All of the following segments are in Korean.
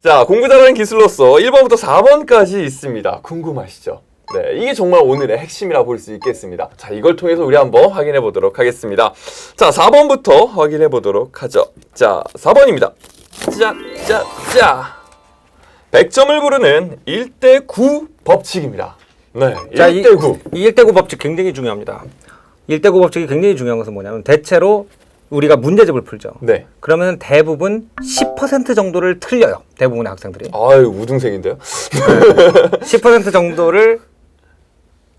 자, 공부 잘하는 기술로서 1번부터 4번까지 있습니다. 궁금하시죠? 네, 이게 정말 오늘의 핵심이라 볼 수 있겠습니다. 자, 이걸 통해서 우리 한번 확인해 보도록 하겠습니다. 자, 4번부터 확인해 보도록 하죠. 자, 4번입니다. 자. 100점을 부르는 1대9 법칙입니다. 네, 1대9. 이 1대9 법칙 굉장히 중요합니다. 1대9 법칙이 굉장히 중요한 것은 뭐냐면 대체로 우리가 문제집을 풀죠. 네. 그러면 대부분 10% 정도를 틀려요. 대부분의 학생들이. 아유, 우등생인데요? 10% 정도를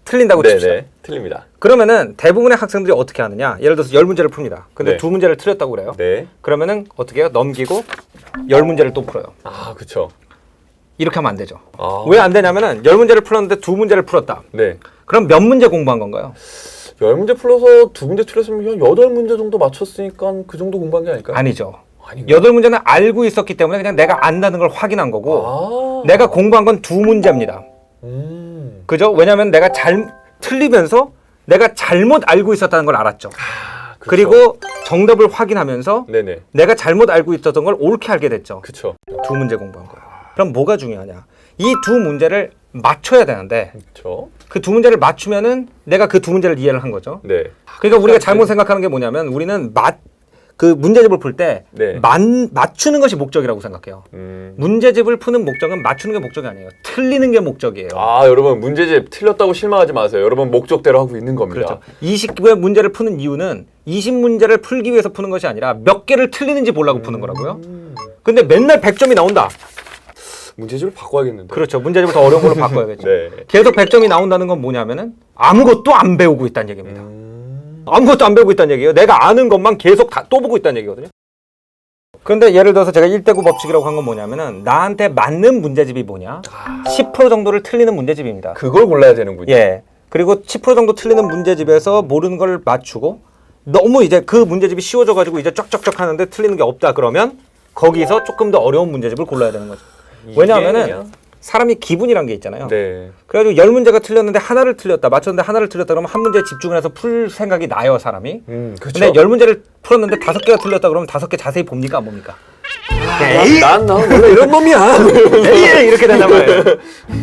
틀린다고 칩시다. 네네, 틀립니다. 그러면은 대부분의 학생들이 어떻게 하느냐? 예를 들어서 10문제를 풉니다. 근데 네. 2문제를 틀렸다고 그래요. 네. 그러면은 어떻게 해요? 넘기고 10문제를 또 풀어요. 아, 그쵸. 이렇게 하면 안 되죠. 아. 왜 안 되냐면은 10문제를 풀었는데 2문제를 풀었다. 네. 그럼 몇 문제 공부한 건가요? 10문제 풀어서 2문제 틀렸으면 한 8문제 정도 맞췄으니까 그 정도 공부한 게 아닐까요? 아니죠. 아닌가요? 8문제는 알고 있었기 때문에 그냥 내가 안다는 걸 확인한 거고 아. 내가 공부한 건 2문제입니다. 그죠? 왜냐면 내가 틀리면서 내가 잘못 알고 있었다는 걸 알았죠. 그쵸. 그리고 정답을 확인하면서 네네. 내가 잘못 알고 있었던 걸 옳게 알게 됐죠. 그쵸. 2문제 공부한 거예요. 그럼 뭐가 중요하냐? 이 2문제를 맞춰야 되는데 그쵸. 그 2문제를 맞추면은 내가 그 2문제를 이해를 한 거죠. 네. 그러니까 우리가 잘못 생각하는 게 뭐냐면 우리는 그 문제집을 풀 때 네. 맞추는 것이 목적이라고 생각해요. 문제집을 푸는 목적은 맞추는 게 목적이 아니에요. 틀리는 게 목적이에요. 아, 여러분 문제집 틀렸다고 실망하지 마세요. 여러분 목적대로 하고 있는 겁니다. 그렇죠. 20개 문제를 푸는 이유는 20문제를 풀기 위해서 푸는 것이 아니라 몇 개를 틀리는지 보려고 푸는 거라고요. 근데 맨날 100점이 나온다. 문제집을 바꿔야겠는데. 그렇죠. 문제집을 더 어려운 걸로 바꿔야겠죠. 네. 계속 100점이 나온다는 건 뭐냐면은 아무것도 안 배우고 있다는 얘기입니다. 아무것도 안 배우고 있다는 얘기예요. 내가 아는 것만 계속 또 보고 있다는 얘기거든요. 그런데 예를 들어서 제가 1대9 법칙이라고 한 건 뭐냐면은 나한테 맞는 문제집이 뭐냐? 10% 정도를 틀리는 문제집입니다. 그걸 골라야 되는군요. 예. 그리고 10% 정도 틀리는 문제집에서 모르는 걸 맞추고 너무 이제 그 문제집이 쉬워져가지고 이제 쫙쫙쫙 하는데 틀리는 게 없다 그러면 거기서 조금 더 어려운 문제집을 골라야 되는 거죠. 왜냐하면은 사람이 기분이란 게 있잖아요. 네. 그래가지고 10문제가 틀렸는데 하나를 틀렸다. 맞췄는데 하나를 틀렸다 그러면 한 문제에 집중을 해서 풀 생각이 나요, 사람이. 그쵸. 근데 10문제를 풀었는데 5개가 틀렸다 그러면 5개 자세히 봅니까? 안 봅니까? 난 원래 이런 놈이야. 에이! 이렇게 된단 말이에요.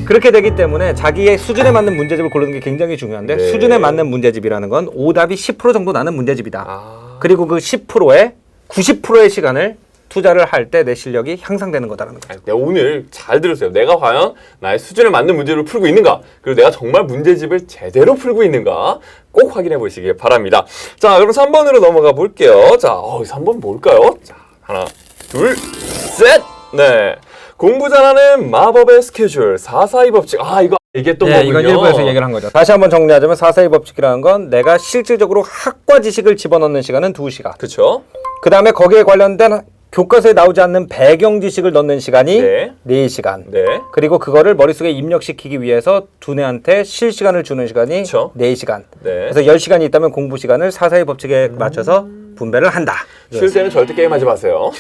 그렇게 되기 때문에 자기의 수준에 맞는 문제집을 고르는 게 굉장히 중요한데 네. 수준에 맞는 문제집이라는 건 오답이 10% 정도 나는 문제집이다. 아. 그리고 그 10%에 90%의 시간을 투자를 할 때 내 실력이 향상되는 거다라는 거죠. 내가 오늘 잘 들으세요. 내가 과연 나의 수준에 맞는 문제를 풀고 있는가? 그리고 내가 정말 문제집을 제대로 풀고 있는가? 꼭 확인해 보시길 바랍니다. 자, 그럼 3번으로 넘어가 볼게요. 자, 3번 뭘까요? 자, 하나, 둘, 셋! 네. 공부 잘하는 마법의 스케줄, 442 법칙. 아, 이거 얘기했던 거군요. 이건 1부에서 얘기를 한 거죠. 다시 한번 정리하자면 442 법칙이라는 건 내가 실질적으로 학과 지식을 집어넣는 시간은 2시간. 그쵸? 그 다음에 거기에 관련된 교과서에 나오지 않는 배경 지식을 넣는 시간이 네. 4시간. 네. 그리고 그거를 머릿속에 입력시키기 위해서 두뇌한테 실시간을 주는 시간이 그쵸. 4시간. 네. 그래서 10시간이 있다면 공부 시간을 442 법칙에 맞춰서 분배를 한다. 쉴 때는 절대 게임하지 마세요.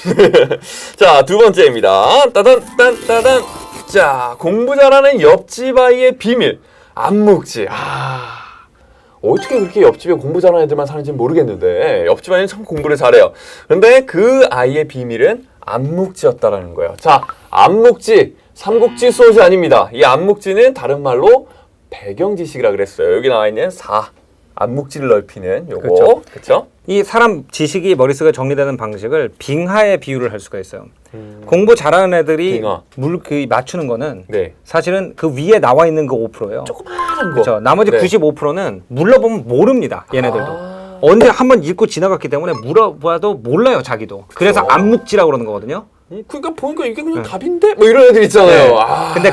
자, 두 번째입니다. 따단. 자, 공부 잘하는 옆집 아이의 비밀. 안묵지. 어떻게 그렇게 옆집에 공부 잘하는 애들만 사는지 모르겠는데 옆집 아이는 참 공부를 잘해요. 근데 그 아이의 비밀은 안묵지였다라는 거예요. 자, 안묵지, 삼국지 소지 아닙니다. 이 안묵지는 다른 말로 배경 지식이라 그랬어요. 여기 나와 있는 4. 안묵지를 넓히는 요거. 그렇죠. 그렇죠? 이 사람 지식이 머릿속에 정리되는 방식을 빙하에 비유를 할 수가 있어요. 공부 잘하는 애들이 빙하. 맞추는 거는 네. 사실은 그 위에 나와 있는 그 5%예요. 조그마한 거. 그렇죠. 나머지 네. 95%는 물어보면 모릅니다. 얘네들도. 언제 한번 읽고 지나갔기 때문에 물어봐도 몰라요, 자기도. 그래서 안묵지라고 그러는 거거든요. 그러니까 보니까 이게 그냥 답인데? 뭐 이런 애들 있잖아요. 네. 근데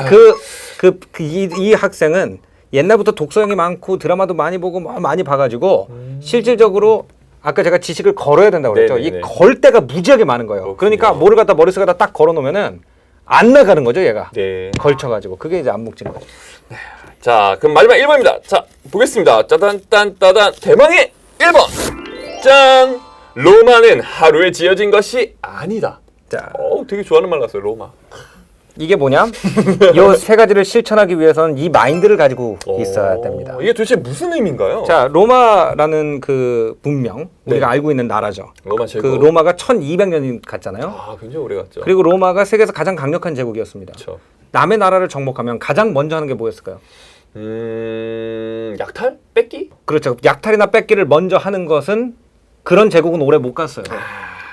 이 학생은 옛날부터 독서량이 많고 드라마도 많이 보고 많이 봐가지고 실질적으로 아까 제가 지식을 걸어야 된다고 그랬죠. 네네네. 이 걸 때가 무지하게 많은 거예요. 그렇군요. 그러니까 뭐를 갖다 머릿속에다 딱 걸어놓으면은 안 나가는 거죠, 얘가. 네. 걸쳐가지고. 그게 이제 안묵지인 거죠. 자, 그럼 마지막 1번입니다. 자, 보겠습니다. 짜단, 대망의 1번. 짠! 로마는 하루에 지어진 것이 아니다. 자, 되게 좋아하는 말 났어요, 로마. 이게 뭐냐? 이 세 가지를 실천하기 위해서는 이 마인드를 가지고 있어야 됩니다. 이게 도대체 무슨 의미인가요? 자, 로마라는 그 문명, 우리가 네. 알고 있는 나라죠. 로마 제국. 그 로마가 1200년 갔잖아요. 아, 굉장히 오래 갔죠. 그리고 로마가 세계에서 가장 강력한 제국이었습니다. 그렇죠. 남의 나라를 정복하면 가장 먼저 하는 게 뭐였을까요? 약탈? 뺏기? 그렇죠. 약탈이나 뺏기를 먼저 하는 것은 그런 제국은 오래 못 갔어요.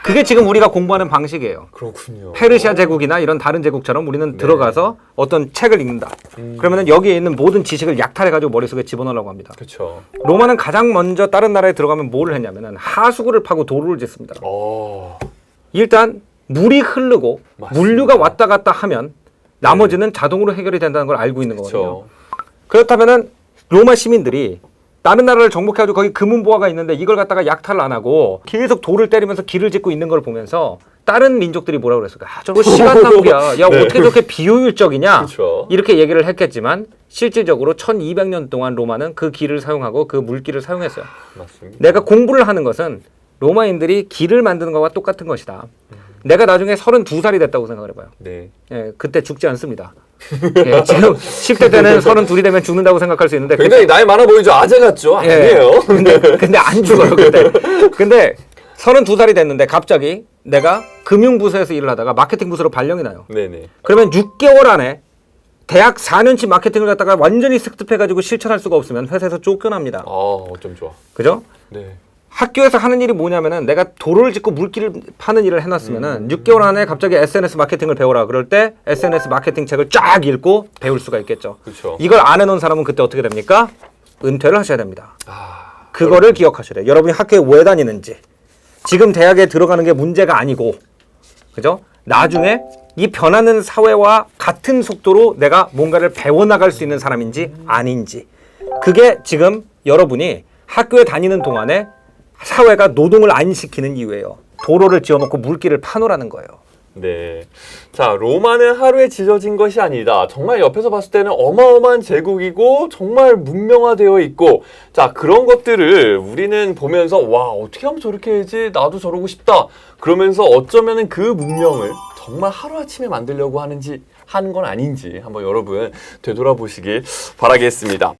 그게 지금 우리가 공부하는 방식이에요. 그렇군요. 페르시아 제국이나 이런 다른 제국처럼 우리는 네. 들어가서 어떤 책을 읽는다. 그러면 여기에 있는 모든 지식을 약탈해가지고 머릿속에 집어넣으려고 합니다. 그렇죠. 로마는 가장 먼저 다른 나라에 들어가면 뭘 했냐면은 하수구를 파고 도로를 짓습니다. 일단 물이 흐르고 맞습니다. 물류가 왔다 갔다 하면 나머지는 자동으로 해결이 된다는 걸 알고 있는 거거든요. 그렇죠. 그렇다면은 로마 시민들이 다른 나라를 정복해가지고 거기 금은보화가 있는데 이걸 갖다가 약탈을 안 하고 계속 돌을 때리면서 길을 짓고 있는 걸 보면서 다른 민족들이 뭐라고 그랬을까? 아, 저거 시간 낭비야. 야, 네. 어떻게 저렇게 비효율적이냐? 그렇죠. 이렇게 얘기를 했겠지만 실질적으로 1200년 동안 로마는 그 길을 사용하고 그 물길을 사용했어요. 맞습니다. 내가 공부를 하는 것은 로마인들이 길을 만드는 것과 똑같은 것이다. 내가 나중에 32살이 됐다고 생각을 해봐요. 네. 예, 그때 죽지 않습니다. 예, 지금 10대 때는 32이 되면 죽는다고 생각할 수 있는데 굉장히 나이 많아 보이죠? 아재 같죠? 예, 아니에요. 근데 안 죽어요, 그때. 근데 32살이 됐는데 갑자기 내가 금융부서에서 일을 하다가 마케팅 부서로 발령이 나요. 네네. 그러면 6개월 안에 대학 4년치 마케팅을 갖다가 완전히 습득해가지고 실천할 수가 없으면 회사에서 쫓겨납니다. 어쩜 좋아. 그죠? 네. 학교에서 하는 일이 뭐냐면은 내가 도로를 짓고 물길을 파는 일을 해놨으면은 6개월 안에 갑자기 SNS 마케팅을 배워라 그럴 때 SNS 마케팅 책을 쫙 읽고 배울 수가 있겠죠. 그렇죠. 이걸 안 해놓은 사람은 그때 어떻게 됩니까? 은퇴를 하셔야 됩니다. 그거를 여러분. 기억하셔야 돼요. 여러분이 학교에 왜 다니는지, 지금 대학에 들어가는 게 문제가 아니고, 그죠? 나중에 이 변하는 사회와 같은 속도로 내가 뭔가를 배워나갈 수 있는 사람인지 아닌지, 그게 지금 여러분이 학교에 다니는 동안에 사회가 노동을 안 시키는 이유예요. 도로를 지어놓고 물길을 파놓으라는 거예요. 네. 자, 로마는 하루에 지어진 것이 아니다. 정말 옆에서 봤을 때는 어마어마한 제국이고 정말 문명화되어 있고, 자, 그런 것들을 우리는 보면서 와, 어떻게 하면 저렇게 해야지? 나도 저러고 싶다. 그러면서 어쩌면은 그 문명을 정말 하루아침에 만들려고 하는 건 아닌지 한번 여러분 되돌아보시길 바라겠습니다.